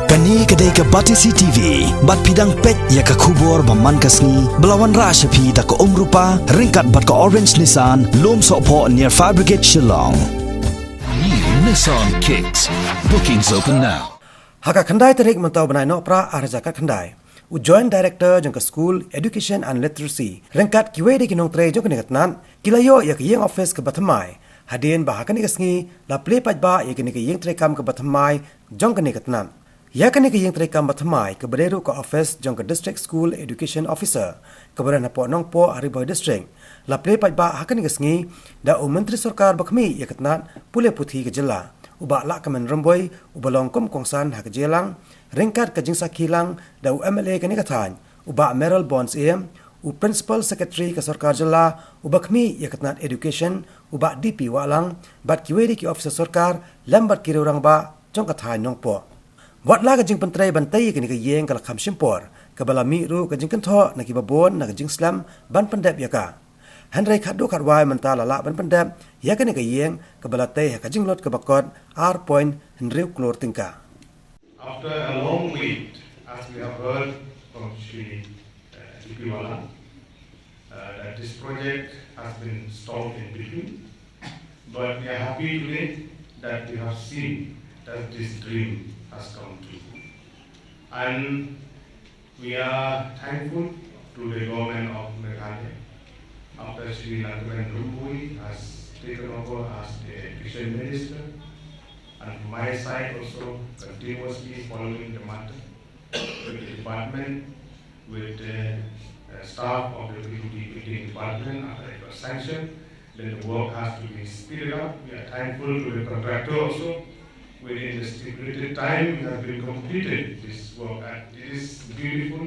Kani kedai ke Batisi TV, bat pidang pet ya ke kubur baman kasni, belawan rasa pi da ke rupa, ringkat bat ke Orange Nissan, lom sokpo near Fire Brigade Shillong. New Nissan Kicks. Bookings open now. Haka khandai tarik mentau benai nok pra arjaka khandai. Joint Director jangka School Education and Literacy, ringkat kiwe di kinong tre jangka negatnan, kilayo ya ke yang office ke Batamai. Hadin bahakan igasngi la play pajba ya kini ke yang tre kam ke Batamai jangka negatnan. Ya kini ke yang terekam Batamai ke berderu ke office jangka District School Education Officer ke berana po nong po Ariboy District. La play pajba hakan igasngi da Menteri Sarkar bakmi ya ketnat pule puthi ke jela. Uba lak kemen remboy ubalong kum kongsan hak jelang ringkat ke jingsa kilang da MLA kini katan uba Meryl Bonds Principal Secretary ke Sarkar jela ubakmi ya ketnat education uba DP walang bat kiwedi ki officer Sarkar lambat kiri orang ba jangka thai nong po. Wat la kajing pentrai bantai kini ke yeng kala kham simpor ke bala mi ru kajing kentho na ki babon na kajing slam ban pendap yaka handrai khadu khatwai mentala la ban pendap ya kini ke yeng ke bala tai kajing lot ke bakot R. Henry Klor tingka. After a long wait, as we have heard from Shri DP Wala, that this project has been stalled in between, but we are happy today that we have seen that this dream has come true. And we are thankful to the government of Meghalaya after Shri Lankaran Rumbui has taken over as the education minister, and from my side also continuously following the matter with the department, with the staff of the PWD department after it was sanctioned. Then the work has to be speeded up. We are thankful to the contractor also. Within the stipulated time, we have been completed this work, and it is beautiful.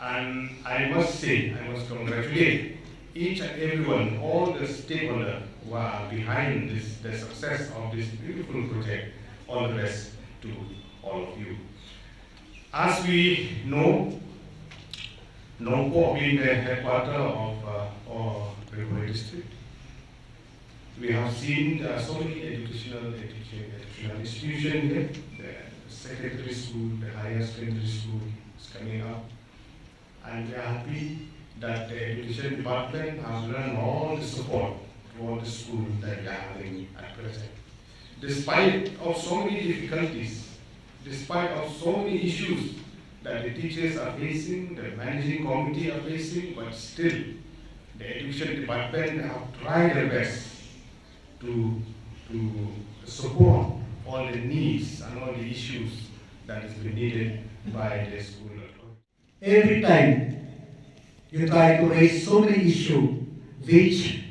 And I must say, I must congratulate each and everyone, all the stakeholders who are behind the success of this beautiful project. All the best to all of you. As we know, Nongpo being the headquarters of our River district, we have seen so many educational institutions here. The secondary school, the higher secondary school is coming up. And we are happy that the education department has learned all the support for the school that we are having at present. Despite of so many difficulties, despite of so many issues that the teachers are facing, the managing committee are facing, but still the education department have tried their best to support all the needs and all the issues that is been needed by the school. Every time you try to raise so many issues which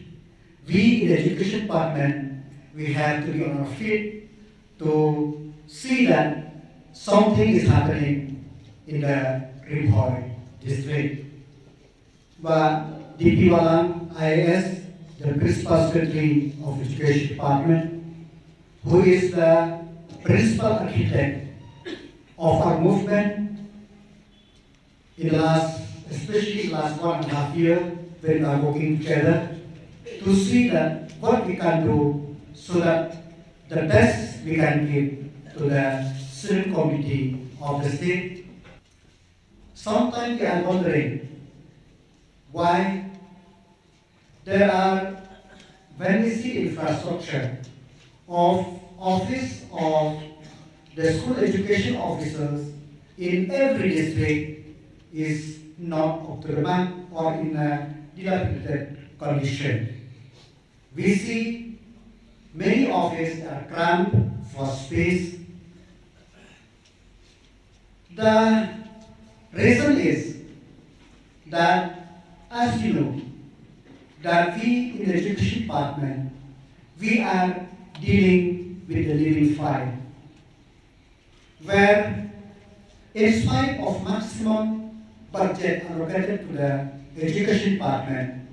we in the education department, we have to be on our feet to see that something is happening in the Rimhoy district. But DP Walang IAS, the Principal Secretary of Education Department, who is the principal architect of our movement in the last, especially last 1.5 years, when we are working together to see that what we can do so that the best we can give to the student community of the state. Sometimes we are wondering why there are, when we see the infrastructure of office of the school education officers in every district is not up to the mark or in a dilapidated condition. We see many offices are cramped for space. The reason is that, as you know, that we in the education department, we are dealing with the living file, where in spite of maximum budget allocated to the education department,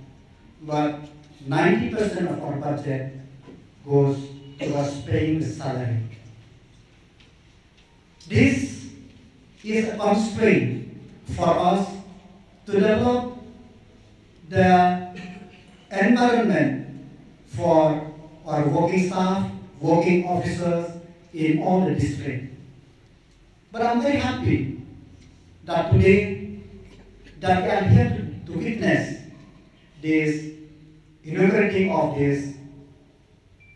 but 90% of our budget goes towards paying the salary. This is a constraint for us to develop the environment for our working staff, working officers in all the districts. But I'm very happy that today that we are here to witness this inaugurating of this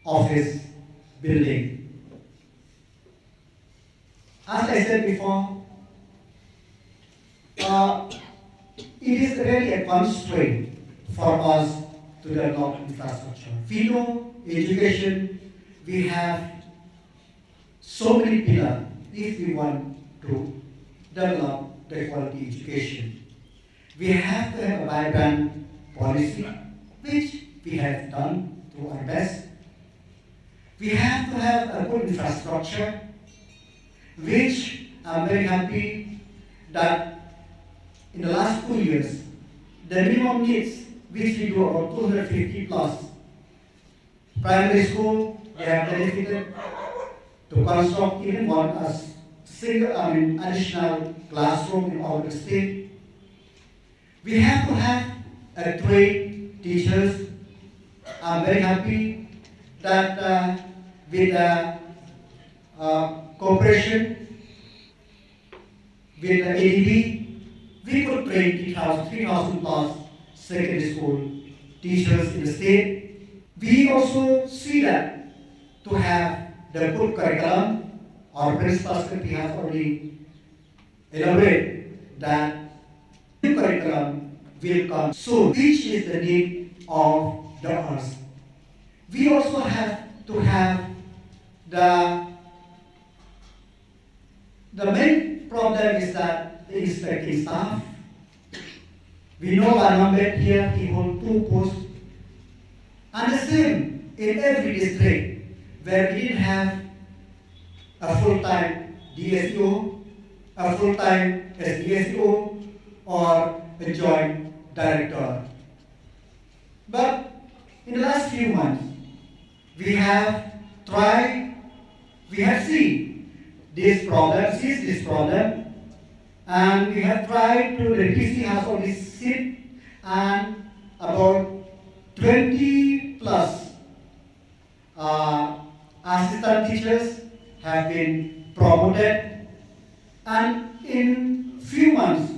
office building. As I said before, it is really a constraint for us to develop infrastructure. We know education, we have so many pillars if we want to develop the quality education. We have to have a vibrant policy, which we have done to our best. We have to have a good infrastructure, which I'm very happy that in the last 2 years, the minimum needs, which we do about 250 plus. Primary school, they have benefited to construct even one additional classroom in all the state. We have to have a trained teachers. I'm very happy that with the cooperation with the ADB, we could train 3,000 plus secondary school teachers in the state. We also see that to have the good curriculum, our principal secretary has already elaborated that new curriculum will come soon, which is the need of the earth. We also have to have the main problem is that the inspecting staff. We know Anambet here, he holds 2 posts. And the same in every district where we didn't have a full-time DSO, a full-time SDSO, or a joint director. But in the last few months, we have tried, we have seen this problem, seized this problem, and we have tried to, the DC has already sit and about 20 plus assistant teachers have been promoted, and in few months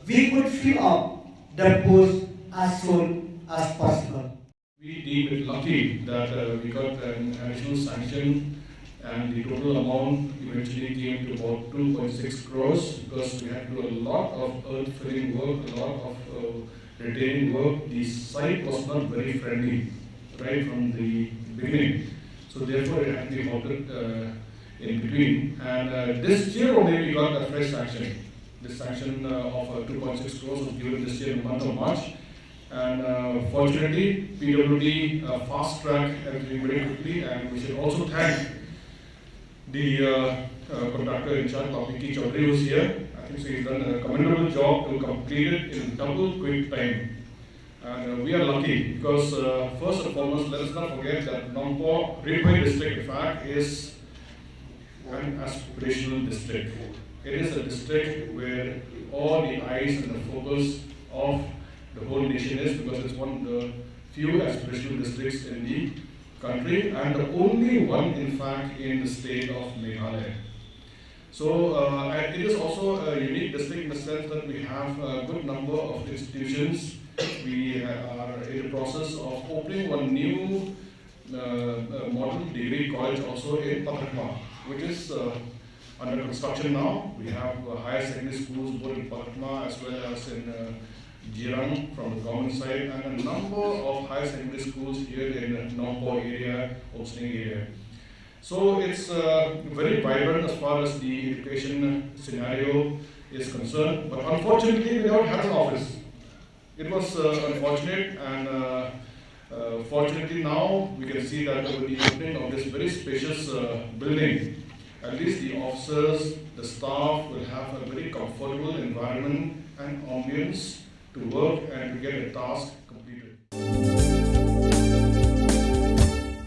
we could fill up the post as soon as possible. We deem it lucky that we got an additional sanction, and the total amount eventually came to about 2.6 crores because we had to do a lot of earth filling work, a lot of retaining work. The site was not very friendly right from the beginning, so therefore it had to be halted in between. And this year only we got a fresh sanction. This sanction of 2.6 crores was given this year in the month of March. And fortunately, PWD fast-tracked everything very quickly, and we should also thank the contractor in charge, Piki Chaudhary, who's here. I think so he's done a commendable job to complete it in double quick time. And we are lucky because first and foremost, let us not forget that Nongpoh Rinpoche district, in fact, is an aspirational district. It is a district where all the eyes and the focus of the whole nation is, because it's one of the few aspirational districts in the country and the only one, in fact, in the state of Meghalaya. So it is also a unique district in the sense that we have a good number of institutions. We are in the process of opening one new modern degree college also in Pathakma, which is under construction now. We have higher secondary schools both in Pathakma as well as in Jirang from the government side, and a number of higher secondary schools here in the Nongpoh area, Opening area. So it's very vibrant as far as the education scenario is concerned, but unfortunately we don't have an office. It was unfortunate, and fortunately now we can see that with the opening of this very spacious building, at least the officers, the staff will have a very comfortable environment and ambience to work and to get a task